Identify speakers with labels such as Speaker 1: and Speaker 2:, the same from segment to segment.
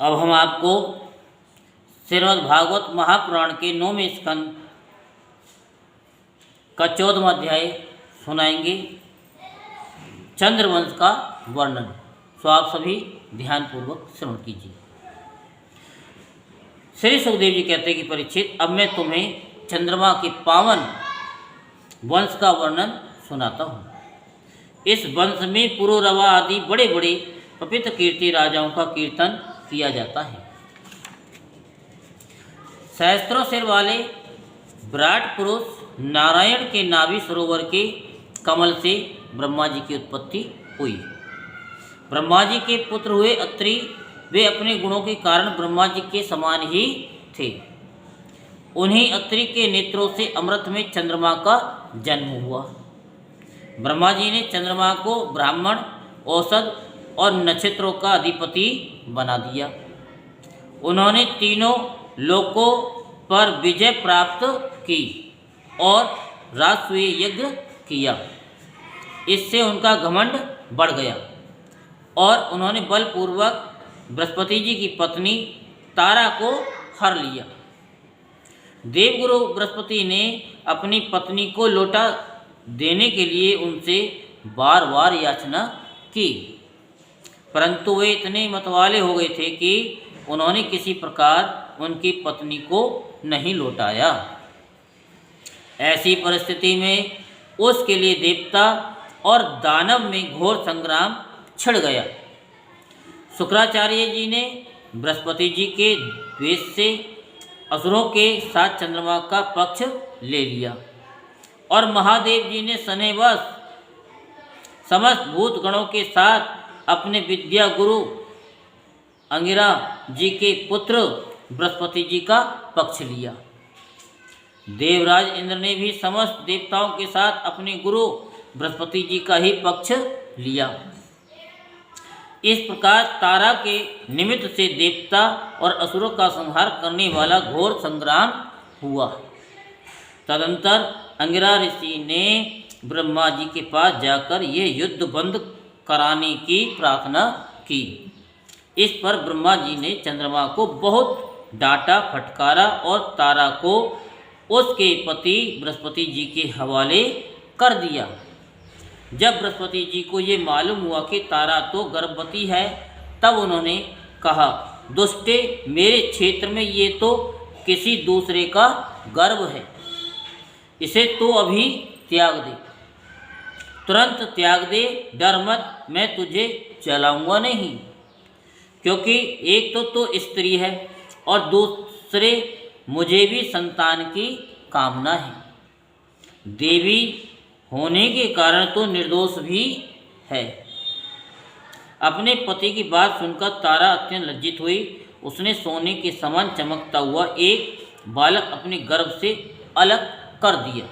Speaker 1: अब हम आपको श्रीमद् भागवत महापुराण के 9वें स्कंद का 14वां अध्याय सुनाएंगे, चंद्रवंश का वर्णन। सो आप सभी ध्यानपूर्वक श्रवण कीजिए। श्री सुखदेव जी कहते हैं कि परीक्षित, अब मैं तुम्हें चंद्रमा के पावन वंश का वर्णन सुनाता हूँ। इस वंश में पुरुरवा आदि बड़े बड़े पवित्र कीर्ति राजाओं का कीर्तन किया जाता है। सहस्त्रों सिर वाले विराट पुरुष नारायण के नाभि सरोवर के कमल से ब्रह्मा जी की उत्पत्ति हुई। ब्रह्मा जी के पुत्र हुए अत्रि। वे अपने गुणों के कारण ब्रह्मा जी के समान ही थे। उन्हीं अत्रि के नेत्रों से अमृत में चंद्रमा का जन्म हुआ। ब्रह्मा जी ने चंद्रमा को ब्राह्मण, औषध और नक्षत्रों का अधिपति बना दिया। उन्होंने तीनों लोकों पर विजय प्राप्त की और राजसूय यज्ञ किया। इससे उनका घमंड बढ़ गया और उन्होंने बलपूर्वक बृहस्पति जी की पत्नी तारा को हर लिया। देवगुरु बृहस्पति ने अपनी पत्नी को लौटा देने के लिए उनसे बार बार याचना की, परंतु वे इतने मतवाले हो गए थे कि उन्होंने किसी प्रकार उनकी पत्नी को नहीं लौटाया। ऐसी परिस्थिति में उसके लिए देवता और दानव में घोर संग्राम छिड़ गया। शुक्राचार्य जी ने बृहस्पति जी के द्वेष से असुरों के साथ चंद्रमा का पक्ष ले लिया और महादेव जी ने शनिवश समस्त भूत गणों के साथ अपने विद्या गुरु अंगिरा जी के पुत्र बृहस्पति जी का पक्ष लिया। देवराज इंद्र ने भी समस्त देवताओं के साथ अपने गुरु बृहस्पति जी का ही पक्ष लिया। इस प्रकार तारा के निमित्त से देवता और असुरों का संहार करने वाला घोर संग्राम हुआ। तदंतर अंगिरा ऋषि ने ब्रह्मा जी के पास जाकर यह युद्ध बंद कराने की प्रार्थना की। इस पर ब्रह्मा जी ने चंद्रमा को बहुत डांटा फटकारा और तारा को उसके पति बृहस्पति जी के हवाले कर दिया। जब बृहस्पति जी को ये मालूम हुआ कि तारा तो गर्भवती है, तब उन्होंने कहा, दुष्टे, मेरे क्षेत्र में ये तो किसी दूसरे का गर्भ है, इसे तो अभी त्याग दे, तुरंत त्याग दे, डर मत, मैं तुझे जलाऊंगा नहीं, क्योंकि एक तो स्त्री है और दूसरे मुझे भी संतान की कामना है। देवी होने के कारण तो निर्दोष भी है। अपने पति की बात सुनकर तारा अत्यंत लज्जित हुई। उसने सोने के समान चमकता हुआ एक बालक अपने गर्भ से अलग कर दिया।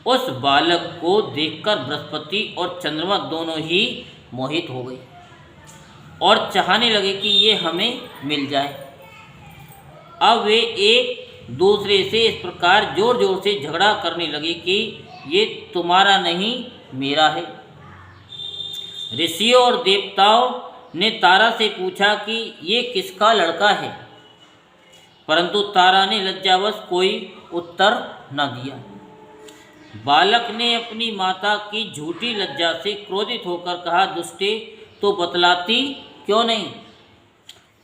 Speaker 1: उस बालक को देखकर बृहस्पति और चंद्रमा दोनों ही मोहित हो गए और चाहने लगे कि ये हमें मिल जाए। अब वे एक दूसरे से इस प्रकार जोर जोर से झगड़ा करने लगे कि ये तुम्हारा नहीं, मेरा है। ऋषियों और देवताओं ने तारा से पूछा कि ये किसका लड़का है, परंतु तारा ने लज्जावश कोई उत्तर न दिया। बालक ने अपनी माता की झूठी लज्जा से क्रोधित होकर कहा, दुष्टे, तो बतलाती क्यों नहीं?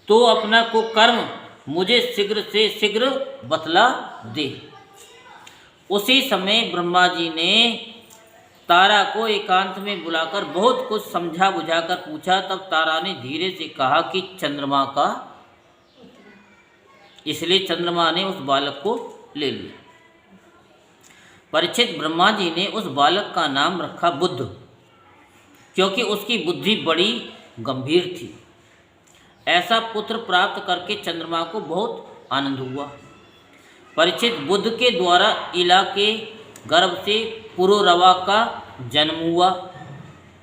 Speaker 1: तो अपना कुकर्म मुझे शीघ्र से शीघ्र बतला दे। उसी समय ब्रह्मा जी ने तारा को एकांत में बुलाकर बहुत कुछ समझा बुझाकर पूछा। तब तारा ने धीरे से कहा कि चंद्रमा का, इसलिए चंद्रमा ने उस बालक को ले लिया। परीक्षित, ब्रह्मा जी ने उस बालक का नाम रखा बुद्ध, क्योंकि उसकी बुद्धि बड़ी गंभीर थी। ऐसा पुत्र प्राप्त करके चंद्रमा को बहुत आनंद हुआ। परीक्षित, बुद्ध के द्वारा इला के गर्भ से पुरुरवा का जन्म हुआ।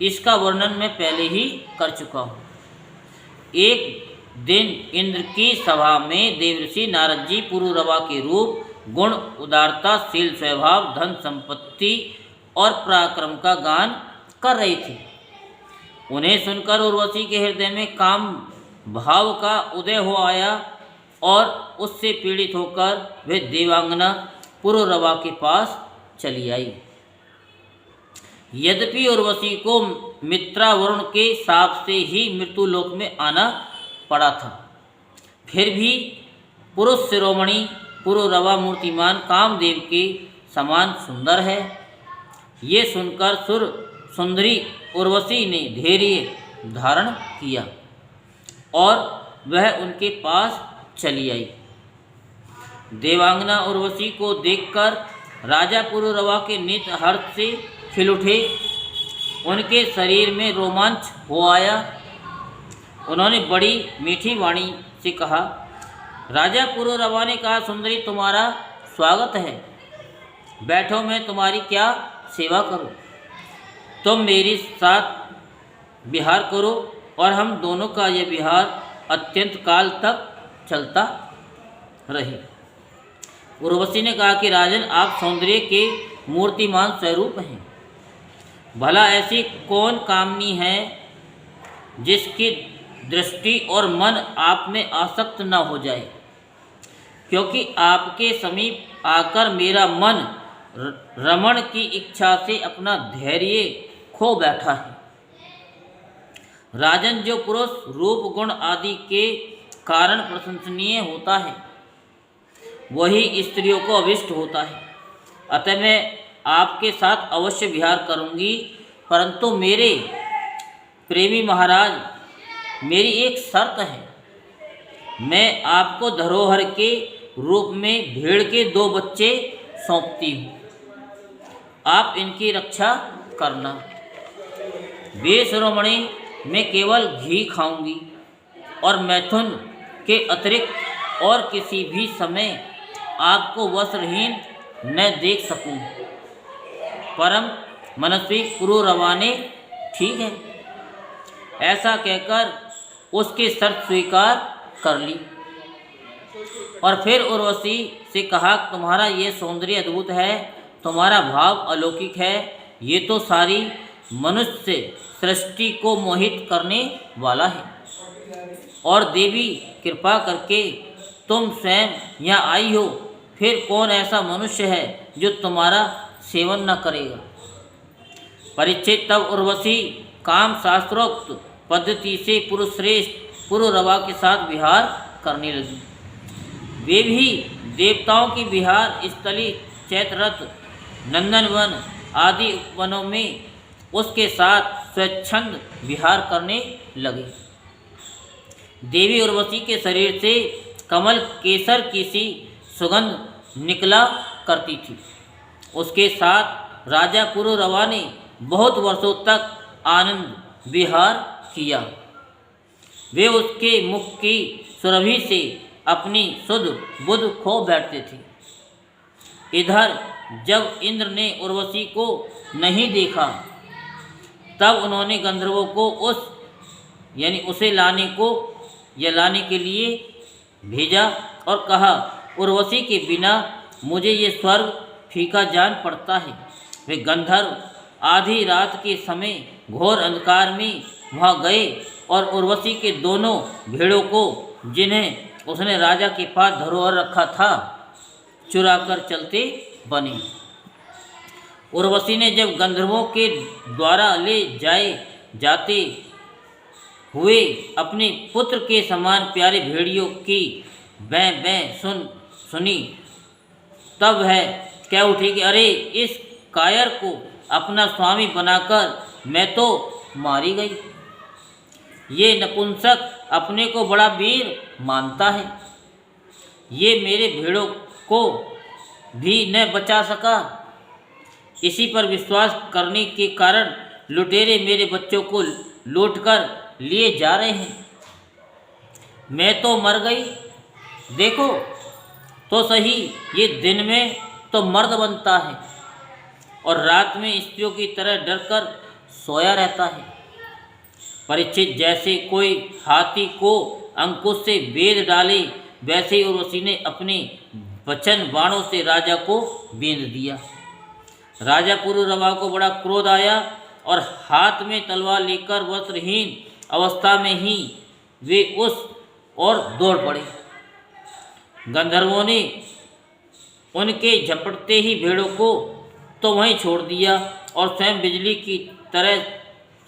Speaker 1: इसका वर्णन मैं पहले ही कर चुका हूँ। एक दिन इंद्र की सभा में देवऋषि नारद जी पुरुरवा के रूप, गुण, उदारता, शील, स्वभाव, धन संपत्ति और पराक्रम का गान कर रहे थे। उन्हें सुनकर उर्वशी के हृदय में काम भाव का उदय हो आया और उससे पीड़ित होकर वह देवांगना पुरुरवा के पास चली आई। यद्यपि उर्वशी को मित्रा वरुण के शाप से ही मृत्युलोक में आना पड़ा था, फिर भी पुरुष शिरोमणि पुरुरवा मूर्तिमान कामदेव के समान सुंदर है। ये सुनकर सुंदरी उर्वशी ने धैर्य धारण किया और वह उनके पास चली आई। देवांगना उर्वशी को देखकर राजा पुरुरवा के नेत्र हर्ष से खिल उठे। उनके शरीर में रोमांच हो आया। उन्होंने बड़ी मीठी वाणी से कहा, राजा पुरुरवा ने कहा, सुंदरी तुम्हारा स्वागत है, बैठो, मैं तुम्हारी क्या सेवा करूं। तुम मेरे साथ विहार करो और हम दोनों का यह विहार अत्यंत काल तक चलता रहे। उर्वशी ने कहा कि राजन, आप सौंदर्य के मूर्तिमान स्वरूप हैं, भला ऐसी कौन कामनी है जिसकी दृष्टि और मन आप में आसक्त न हो जाए, क्योंकि आपके समीप आकर मेरा मन रमण की इच्छा से अपना धैर्य खो बैठा है। राजन, जो पुरुष रूप गुण आदि के कारण प्रशंसनीय होता है वही स्त्रियों को अभिष्ट होता है। अतः मैं आपके साथ अवश्य विहार करूंगी, परंतु मेरे प्रेमी महाराज, मेरी एक शर्त है। मैं आपको धरोहर के रूप में भेड़ के 2 बच्चे सौंपती हूँ, आप इनकी रक्षा करना। वे शिरोमणि मैं केवल घी खाऊंगी और मैथुन के अतिरिक्त और किसी भी समय आपको वस्त्रहीन न देख सकूं। परम मनस्वी पुरुरवा ने ठीक है ऐसा कहकर उसकी शर्त स्वीकार कर ली और फिर उर्वशी से कहा, तुम्हारा ये सौंदर्य अद्भुत है, तुम्हारा भाव अलौकिक है, ये तो सारी मनुष्य सृष्टि को मोहित करने वाला है। और देवी, कृपा करके तुम स्वयं यहाँ आई हो, फिर कौन ऐसा मनुष्य है जो तुम्हारा सेवन न करेगा। परीक्षित, तब उर्वशी काम शास्त्रोक्त पद्धति से पुरुषश्रेष्ठ पुरुरवा के साथ विहार करने लगी। वे भी देवताओं की विहार स्थली चैत्ररथ, नंदनवन आदि उपवनों में उसके साथ स्वच्छंद विहार करने लगे। देवी उर्वशी के शरीर से कमल केसर की सी सुगंध निकला करती थी। उसके साथ राजा पुरुरवा ने बहुत वर्षों तक आनंद विहार किया। वे उसके मुख की सुरभि से अपनी सुध बुध खो बैठते थे। इधर जब इंद्र ने उर्वशी को नहीं देखा, तब उन्होंने गंधर्वों को उसे लाने के लिए भेजा और कहा, उर्वशी के बिना मुझे ये स्वर्ग फीका जान पड़ता है। वे गंधर्व आधी रात के समय घोर अंधकार में वहाँ गए और उर्वशी के दोनों भेड़ों को, जिन्हें उसने राजा के पास धरोहर रखा था, चुरा कर चलते बने। उर्वशी ने जब गंधर्वों के द्वारा ले जाते हुए अपने पुत्र के समान प्यारे भेड़ियों की बैं बैं सुनी, तब वह कह उठी कि अरे, इस कायर को अपना स्वामी बनाकर मैं तो मारी गई। ये नपुंसक अपने को बड़ा वीर मानता है, ये मेरे भेड़ों को भी न बचा सका। इसी पर विश्वास करने के कारण लुटेरे मेरे बच्चों को लूटकर लिए जा रहे हैं। मैं तो मर गई। देखो तो सही, ये दिन में तो मर्द बनता है और रात में स्त्रियों की तरह डरकर सोया रहता है। परीक्षित, जैसे कोई हाथी को अंकुश से बेध डाले, वैसे ही उर्वशी ने अपने वचन बाणों से राजा को बेंध दिया। राजा पुरुरवा को बड़ा क्रोध आया और हाथ में तलवार लेकर वस्त्रहीन अवस्था में ही वे उस ओर दौड़ पड़े। गंधर्वों ने उनके झपटते ही भेड़ों को तो वहीं छोड़ दिया और स्वयं बिजली की तरह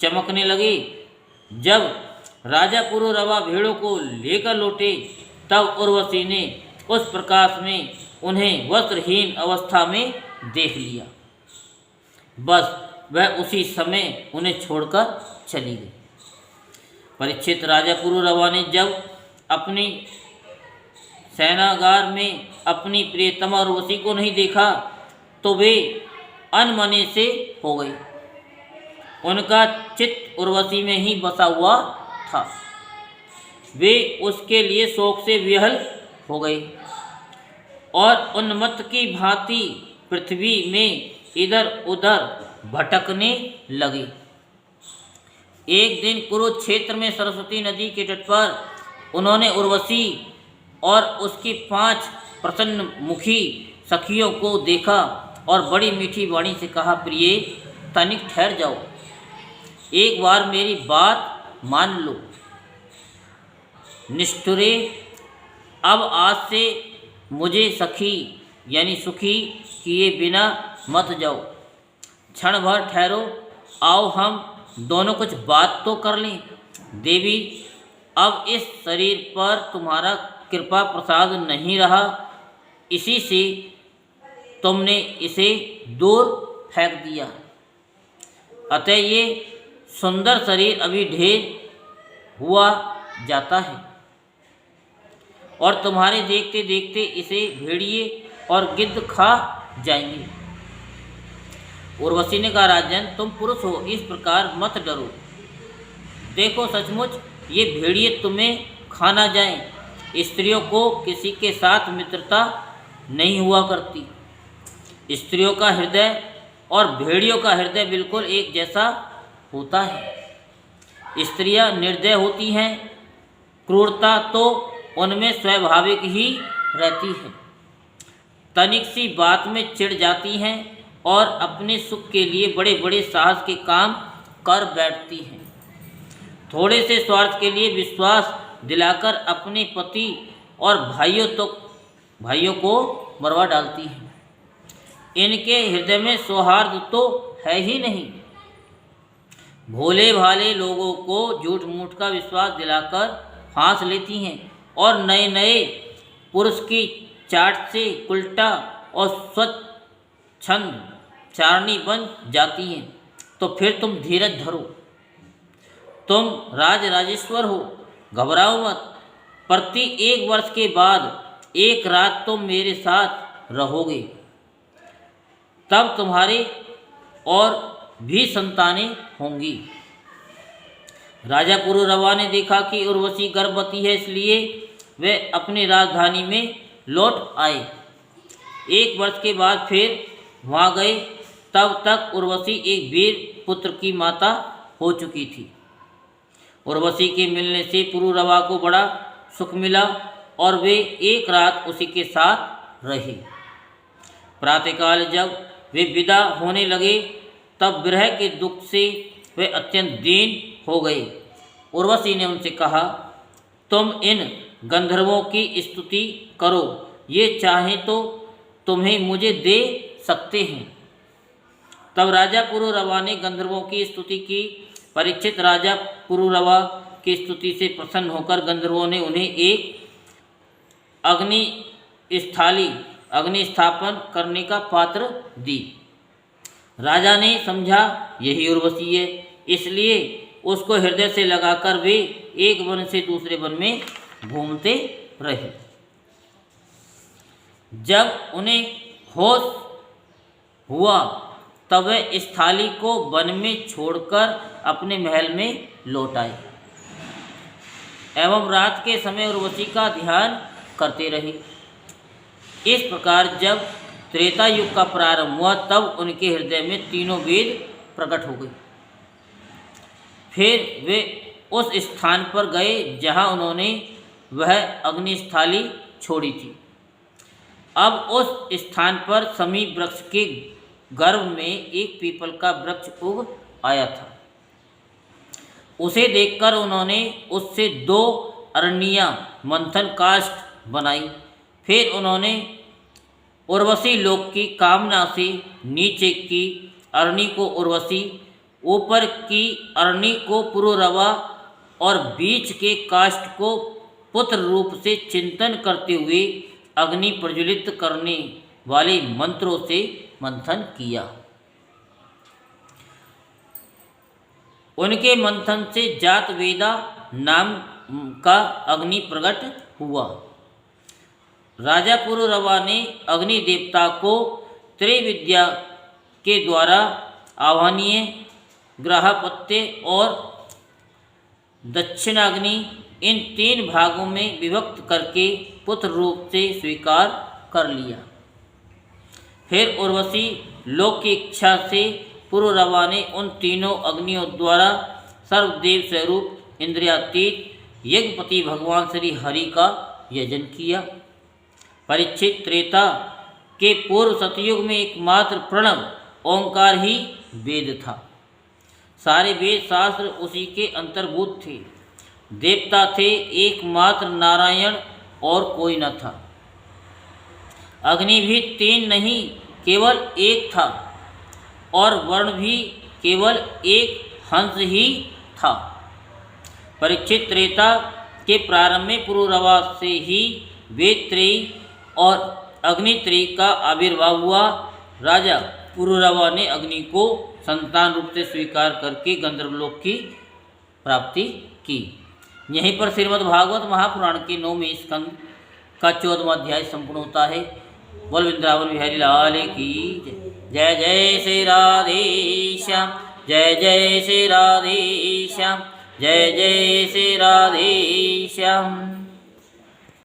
Speaker 1: चमकने लगे। जब राजा पुरुरवा भेड़ों को लेकर लौटे तब उर्वशी ने उस प्रकाश में उन्हें वस्त्रहीन अवस्था में देख लिया। बस वह उसी समय उन्हें छोड़कर चली गई। परीक्षित, राजा पुरुरवा ने जब अपनी सेनागार में अपनी प्रियतमा उर्वशी को नहीं देखा तो वे अनमने से हो गए। उनका चित्त उर्वशी में ही बसा हुआ था। वे उसके लिए शोक से विह्वल हो गए और उन्मत्त की भांति पृथ्वी में इधर उधर भटकने लगे। एक दिन कुरुक्षेत्र में सरस्वती नदी के तट पर उन्होंने उर्वशी और उसकी 5 प्रसन्न मुखी सखियों को देखा और बड़ी मीठी वाणी से कहा, प्रिय, तनिक ठहर जाओ, एक बार मेरी बात मान लो। निष्ठुरे, अब आज से मुझे सखी यानी सुखी किए बिना मत जाओ। क्षण भर ठहरो, आओ हम दोनों कुछ बात तो कर लें। देवी, अब इस शरीर पर तुम्हारा कृपा प्रसाद नहीं रहा, इसी से तुमने इसे दूर फेंक दिया। अतः ये सुंदर शरीर अभी ढेर हुआ जाता है और तुम्हारे देखते देखते इसे भेड़िए और गिद्ध खा जाएंगे। उर्वशी ने कहा, राजन, तुम पुरुष हो, इस प्रकार मत डरो। देखो, सचमुच ये भेड़िए तुम्हें खा ना जाएं। स्त्रियों को किसी के साथ मित्रता नहीं हुआ करती। स्त्रियों का हृदय और भेड़ियों का हृदय बिल्कुल एक जैसा होता है। स्त्रियां निर्दय होती हैं, क्रूरता तो उनमें स्वाभाविक ही रहती है। तनिक सी बात में चिढ़ जाती हैं और अपने सुख के लिए बड़े बड़े साहस के काम कर बैठती हैं। थोड़े से स्वार्थ के लिए विश्वास दिलाकर अपने पति और भाइयों को मरवा डालती हैं। इनके हृदय में सौहार्द तो है ही नहीं। भोले भाले लोगों को झूठ मूठ का विश्वास दिलाकर फांस लेती हैं और नए नए पुरुष की चाट से उल्टा और स्वच्छंद चारणी बन जाती हैं। तो फिर तुम धीरज धरो, तुम राजराजेश्वर हो, घबराओ मत। प्रति 1 वर्ष के बाद एक रात तुम मेरे साथ रहोगे, तब तुम्हारे और भी संतानें होंगी। राजा पुरुरवा ने देखा कि उर्वशी गर्भवती है, इसलिए वे अपनी राजधानी में लौट आए। 1 वर्ष के बाद फिर वहाँ गए, तब तक उर्वशी एक वीर पुत्र की माता हो चुकी थी। उर्वशी के मिलने से पुरुरवा को बड़ा सुख मिला और वे एक रात उसी के साथ रहे। प्रातःकाल जब वे विदा होने लगे तब विरह के दुख से वे अत्यंत दीन हो गए। उर्वशी ने उनसे कहा, तुम इन गंधर्वों की स्तुति करो, ये चाहें तो तुम्हें मुझे दे सकते हैं। तब राजा पुरुरवा ने गंधर्वों की स्तुति की। परीक्षित, राजा पुरुरवा की स्तुति से प्रसन्न होकर गंधर्वों ने उन्हें एक अग्नि स्थापन करने का पात्र दी। राजा ने समझा यही उर्वशी है, इसलिए उसको हृदय से लगाकर वे एक वन से दूसरे वन में घूमते रहे। जब उन्हें होश हुआ तब वे इस थाली को वन में छोड़कर अपने महल में लौट आए एवं रात के समय उर्वशी का ध्यान करते रहे। इस प्रकार जब त्रेता युग का प्रारंभ हुआ तब उनके हृदय में तीनों वेद प्रकट हो गए। फिर वे उस स्थान पर गए जहाँ उन्होंने वह अग्निस्थाली छोड़ी थी। अब उस स्थान पर समीप वृक्ष के गर्भ में एक पीपल का वृक्ष उग आया था। उसे देखकर उन्होंने उससे 2 अरनियाँ मंथन काष्ठ बनाई। फिर उन्होंने उर्वशी लोक की कामना से नीचे की अरणी को उर्वशी, ऊपर की अरणी को पुरुरवा और बीच के काष्ठ को पुत्र रूप से चिंतन करते हुए अग्नि प्रज्वलित करने वाले मंत्रों से मंथन किया। उनके मंथन से जात वेदा नाम का अग्नि प्रकट हुआ। राजा पुरुरवा ने अग्नि देवता को त्रिविद्या के द्वारा आह्वानीय, ग्राहपत्य और दक्षिणाग्नि इन 3 भागों में विभक्त करके पुत्र रूप से स्वीकार कर लिया। फिर उर्वशी लोक की इच्छा से पुरुरवा ने उन तीनों अग्नियों द्वारा सर्वदेव स्वरूप इंद्रियातीत यज्ञपति भगवान श्री हरि का यजन किया। परीक्षित त्रेता के पूर्व सतयुग में एकमात्र प्रणव ओंकार ही वेद था। सारे वेद शास्त्र उसी के अंतर्भूत थे। देवता थे एकमात्र नारायण और कोई न था। अग्नि भी 3 नहीं केवल एक था और वर्ण भी केवल एक हंस ही था। परीक्षित त्रेता के प्रारंभ में पुरुरवा से ही वेद त्रयी और अग्नित्रयी का आविर्भाव हुआ। राजा पुरुरवा ने अग्नि को संतान रूप से स्वीकार करके गंधर्वलोक की प्राप्ति की। यहीं पर श्रीमद् भागवत महापुराण के 9वें स्कंद का 14वां अध्याय संपूर्ण होता है। बोल वृंदावन बिहारी लाल की जय। जय श्री राधेश्याम, जय जय श्री राधेश्याम, जय जय श्री राधेश्याम।